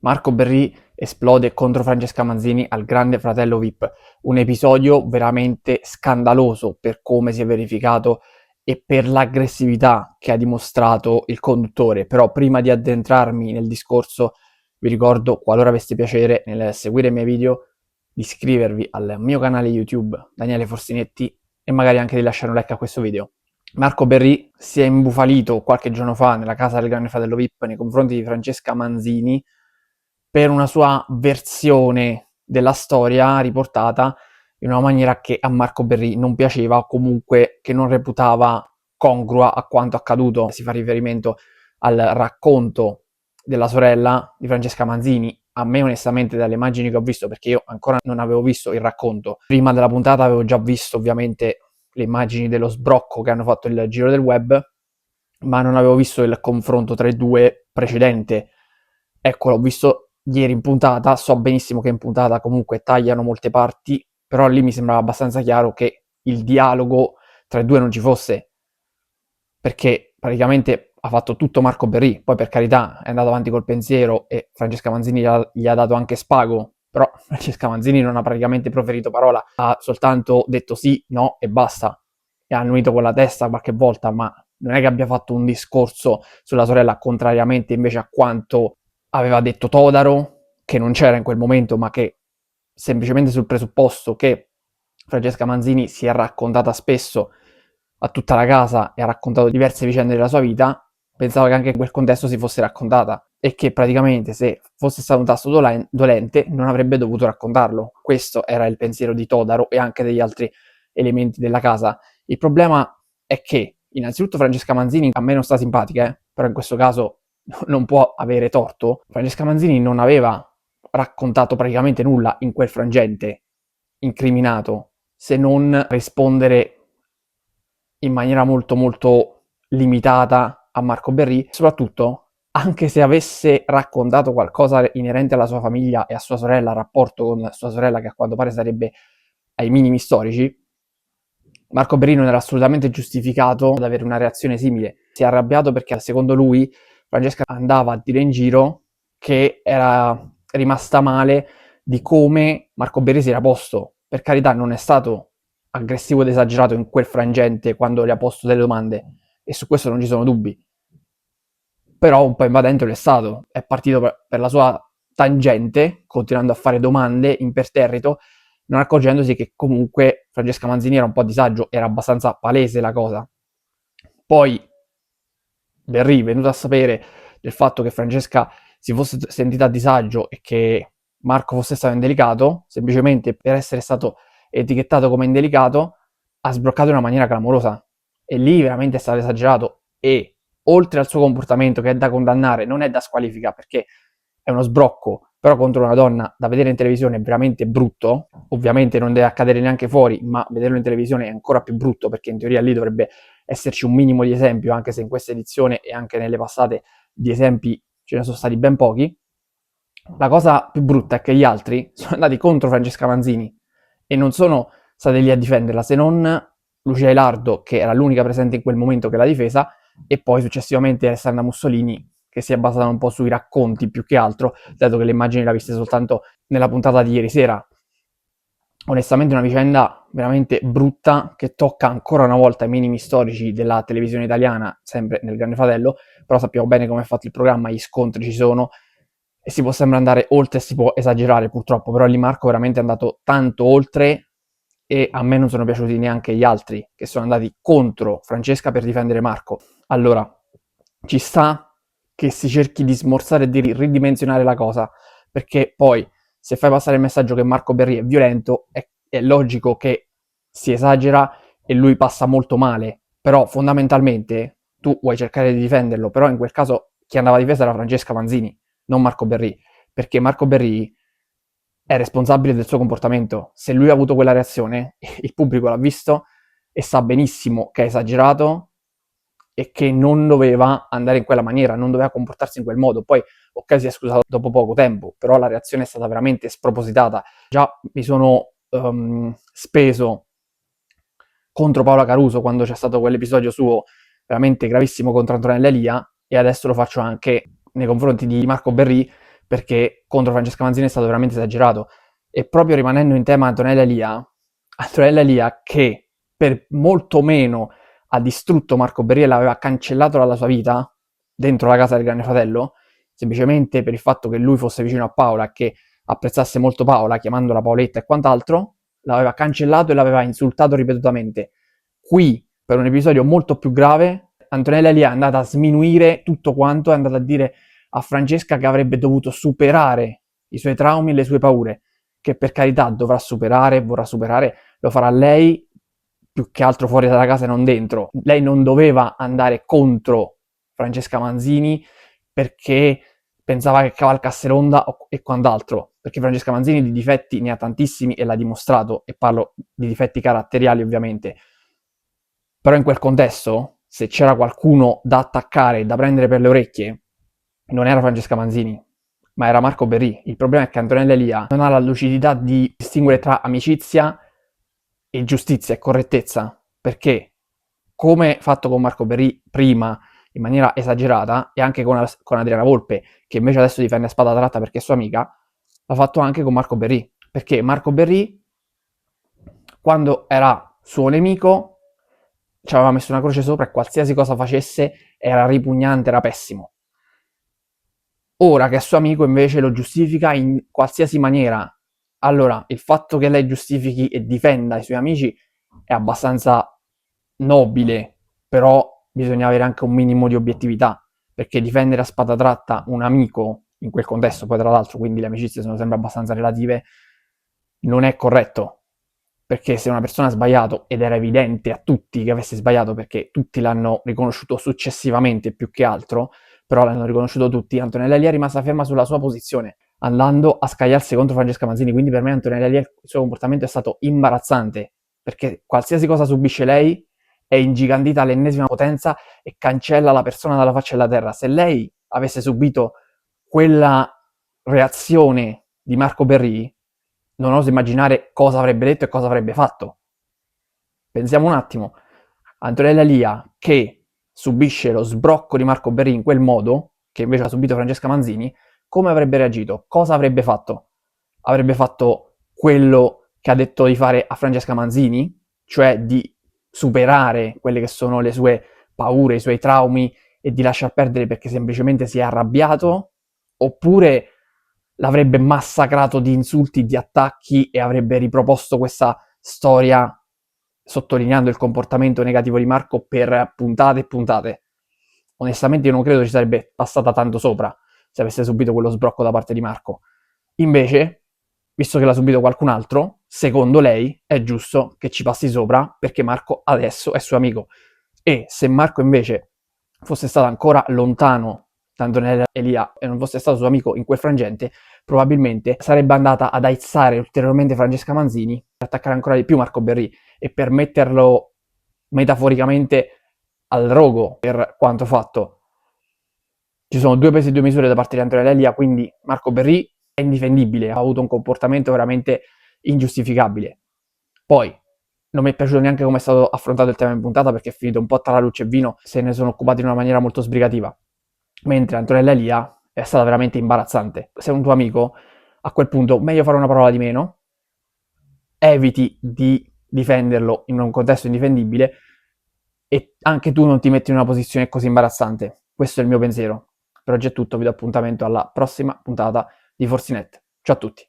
Marco Berri esplode contro Francesca Manzini al Grande Fratello VIP, un episodio veramente scandaloso per come si è verificato e per l'aggressività che ha dimostrato il conduttore. Però prima di addentrarmi nel discorso vi ricordo, qualora aveste piacere nel seguire i miei video, di iscrivervi al mio canale YouTube Daniele Forsinetti e magari anche di lasciare un like a questo video. Marco Berri si è imbufalito qualche giorno fa nella casa del Grande Fratello VIP nei confronti di Francesca Manzini per una sua versione della storia riportata in una maniera che a Marco Berri non piaceva o comunque che non reputava congrua a quanto accaduto. Si fa riferimento al racconto della sorella di Francesca Manzini. A me onestamente dalle immagini che ho visto, perché io ancora non avevo visto il racconto, prima della puntata avevo già visto ovviamente le immagini dello sbrocco che hanno fatto il giro del web, ma non avevo visto il confronto tra i due precedente. Ecco, l'ho visto ieri in puntata, so benissimo che in puntata comunque tagliano molte parti, però lì mi sembrava abbastanza chiaro che il dialogo tra i due non ci fosse, perché praticamente ha fatto tutto Marco Berri, poi per carità è andato avanti col pensiero e Francesca Manzini gli ha dato anche spago, però Francesca Manzini non ha praticamente proferito parola, ha soltanto detto sì, no e basta, e ha annuito con la testa qualche volta, ma non è che abbia fatto un discorso sulla sorella, contrariamente invece a quanto aveva detto Todaro, che non c'era in quel momento, ma che semplicemente sul presupposto che Francesca Manzini si è raccontata spesso a tutta la casa e ha raccontato diverse vicende della sua vita, pensavo che anche in quel contesto si fosse raccontata e che praticamente se fosse stato un tasto dolente non avrebbe dovuto raccontarlo. Questo era il pensiero di Todaro e anche degli altri elementi della casa. Il problema è che innanzitutto Francesca Manzini a me non sta simpatica, però in questo caso non può avere torto. Francesca Manzini non aveva raccontato praticamente nulla in quel frangente incriminato, se non rispondere in maniera molto molto limitata a Marco Berri, soprattutto anche se avesse raccontato qualcosa inerente alla sua famiglia e a sua sorella, al rapporto con sua sorella che a quanto pare sarebbe ai minimi storici, Marco Berri non era assolutamente giustificato ad avere una reazione simile. Si è arrabbiato perché secondo lui Francesca andava a dire in giro che era rimasta male di come Marco Berri si era posto. Per carità non è stato aggressivo ed esagerato in quel frangente quando le ha posto delle domande e su questo non ci sono dubbi. Però un po' invadente lo è stato. È partito per la sua tangente, continuando a fare domande imperterrito, non accorgendosi che comunque Francesca Manzini era un po' a disagio, era abbastanza palese la cosa. Poi Berri, venuto a sapere del fatto che Francesca si fosse sentita a disagio e che Marco fosse stato indelicato, semplicemente per essere stato etichettato come indelicato, ha sbroccato in una maniera clamorosa. E lì veramente è stato esagerato. E oltre al suo comportamento che è da condannare, non è da squalifica perché è uno sbrocco, però contro una donna da vedere in televisione è veramente brutto. Ovviamente non deve accadere neanche fuori, ma vederlo in televisione è ancora più brutto perché in teoria lì dovrebbe esserci un minimo di esempio, anche se in questa edizione e anche nelle passate di esempi ce ne sono stati ben pochi. La cosa più brutta è che gli altri sono andati contro Francesca Manzini e non sono stati lì a difenderla, se non Lucia Ilardo, che era l'unica presente in quel momento che l'ha difesa, e poi successivamente Alessandra Mussolini, che si è basata un po' sui racconti più che altro, dato che le immagini le ha viste soltanto nella puntata di ieri sera. Onestamente una vicenda veramente brutta che tocca ancora una volta i minimi storici della televisione italiana, sempre nel Grande Fratello, però sappiamo bene come è fatto il programma, gli scontri ci sono e si può sempre andare oltre e si può esagerare purtroppo, però lì Marco veramente è andato tanto oltre e a me non sono piaciuti neanche gli altri che sono andati contro Francesca per difendere Marco. Allora, ci sta che si cerchi di smorzare e di ridimensionare la cosa, perché poi se fai passare il messaggio che Marco Berri è violento, è logico che si esagera e lui passa molto male, però fondamentalmente tu vuoi cercare di difenderlo, però in quel caso chi andava difesa era Francesca Manzini, non Marco Berri, perché Marco Berri è responsabile del suo comportamento. Se lui ha avuto quella reazione, il pubblico l'ha visto e sa benissimo che è esagerato e che non doveva andare in quella maniera, non doveva comportarsi in quel modo. Poi, ok, si è scusato dopo poco tempo, però la reazione è stata veramente spropositata. Già mi sono speso contro Paola Caruso quando c'è stato quell'episodio suo veramente gravissimo contro Antonella Elia e adesso lo faccio anche nei confronti di Marco Berri perché contro Francesca Manzini è stato veramente esagerato. E proprio rimanendo in tema Antonella Elia che per molto meno ha distrutto Marco Berri e l'aveva cancellato dalla sua vita, dentro la casa del Grande Fratello, semplicemente per il fatto che lui fosse vicino a Paola e che apprezzasse molto Paola, chiamandola Paoletta e quant'altro, l'aveva cancellato e l'aveva insultato ripetutamente. Qui, per un episodio molto più grave, Antonella Elia è andata a sminuire tutto quanto, è andata a dire a Francesca che avrebbe dovuto superare i suoi traumi e le sue paure, che per carità dovrà superare, vorrà superare, lo farà lei più che altro fuori dalla casa e non dentro. Lei non doveva andare contro Francesca Manzini perché pensava che cavalcasse l'onda e quant'altro, perché Francesca Manzini di difetti ne ha tantissimi e l'ha dimostrato, e parlo di difetti caratteriali ovviamente. Però in quel contesto, se c'era qualcuno da attaccare, da prendere per le orecchie, non era Francesca Manzini, ma era Marco Berri. Il problema è che Antonella Elia non ha la lucidità di distinguere tra amicizia e giustizia e correttezza, perché come fatto con Marco Berri prima in maniera esagerata e anche con Adriana Volpe, che invece adesso difende a spada tratta perché è sua amica, l'ha fatto anche con Marco Berri, perché Marco Berri quando era suo nemico ci aveva messo una croce sopra e qualsiasi cosa facesse era ripugnante, era pessimo. Ora che è suo amico invece lo giustifica in qualsiasi maniera. Allora, il fatto che lei giustifichi e difenda i suoi amici è abbastanza nobile, però bisogna avere anche un minimo di obiettività, perché difendere a spada tratta un amico in quel contesto, poi tra l'altro, quindi le amicizie sono sempre abbastanza relative, non è corretto, perché se una persona ha sbagliato, ed era evidente a tutti che avesse sbagliato, perché tutti l'hanno riconosciuto successivamente più che altro, però l'hanno riconosciuto tutti, Antonella Elia è rimasta ferma sulla sua posizione, andando a scagliarsi contro Francesca Manzini, quindi per me Antonella Elia il suo comportamento è stato imbarazzante, perché qualsiasi cosa subisce lei è ingigantita all'ennesima potenza e cancella la persona dalla faccia della terra. Se lei avesse subito quella reazione di Marco Berri, non oso immaginare cosa avrebbe detto e cosa avrebbe fatto. Pensiamo un attimo, Antonella Elia che subisce lo sbrocco di Marco Berri in quel modo, che invece ha subito Francesca Manzini, come avrebbe reagito? Cosa avrebbe fatto? Avrebbe fatto quello che ha detto di fare a Francesca Manzini, cioè di superare quelle che sono le sue paure, i suoi traumi e di lasciar perdere perché semplicemente si è arrabbiato, oppure l'avrebbe massacrato di insulti, di attacchi e avrebbe riproposto questa storia sottolineando il comportamento negativo di Marco per puntate e puntate. Onestamente io non credo ci sarebbe passata tanto sopra se avesse subito quello sbrocco da parte di Marco. Invece, visto che l'ha subito qualcun altro, secondo lei è giusto che ci passi sopra perché Marco adesso è suo amico. E se Marco invece fosse stato ancora lontano da Antonella Elia e non fosse stato suo amico in quel frangente, probabilmente sarebbe andata ad aizzare ulteriormente Francesca Manzini per attaccare ancora di più Marco Berri e per metterlo metaforicamente al rogo per quanto fatto. Ci sono due pesi e due misure da parte di Antonella Elia, quindi Marco Berri è indifendibile, ha avuto un comportamento veramente ingiustificabile. Poi, non mi è piaciuto neanche come è stato affrontato il tema in puntata perché è finito un po' tra la luce e vino, se ne sono occupati in una maniera molto sbrigativa. Mentre Antonella Elia è stata veramente imbarazzante. Se è un tuo amico, a quel punto meglio fare una parola di meno, eviti di difenderlo in un contesto indifendibile e anche tu non ti metti in una posizione così imbarazzante. Questo è il mio pensiero. Per oggi è tutto, vi do appuntamento alla prossima puntata di Forsinet. Ciao a tutti.